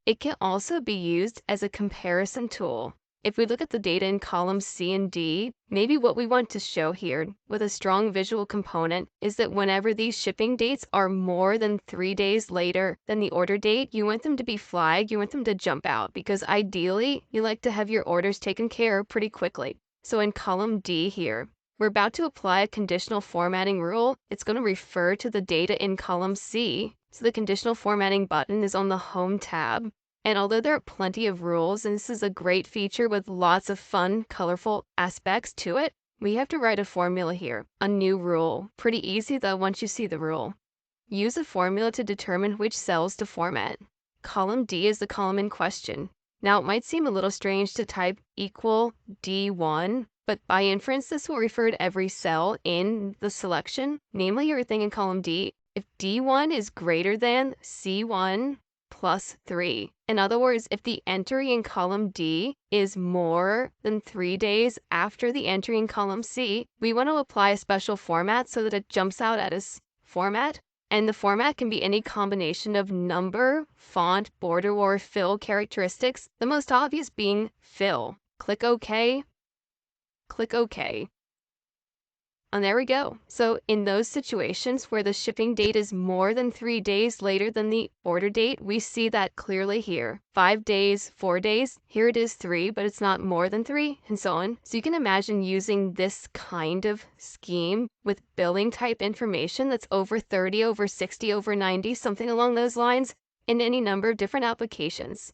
It can also be used as a comparison tool. If we look at the data in columns C and D, maybe what we want to show here with a strong visual component is that whenever these shipping dates are more than 3 days later than the order date, you want them to be flagged, you want them to jump out, because ideally you like to have your orders taken care of pretty quickly. So in column D here, we're about to apply a conditional formatting rule. It's going to refer to the data in column C. So the conditional formatting button is on the Home tab. And although there are plenty of rules, and this is a great feature with lots of fun, colorful aspects to it, we have to write a formula here, a new rule. Pretty easy though once you see the rule. Use a formula to determine which cells to format. Column D is the column in question. Now it might seem a little strange to type equal D1, but by inference this will refer to every cell in the selection, namely everything in column D, if D1 is greater than C1 plus 3. In other words, if the entry in column D is more than 3 days after the entry in column C, we want to apply a special format so that it jumps out at us format. And the format can be any combination of number, font, border, or fill characteristics, the most obvious being fill. Click OK. Click OK. And there we go. So in those situations where the shipping date is more than 3 days later than the order date, we see that clearly here. 5 days, 4 days, here it is 3, but it's not more than 3, and so on. So you can imagine using this kind of scheme with billing type information that's over 30, over 60, over 90, something along those lines, in any number of different applications.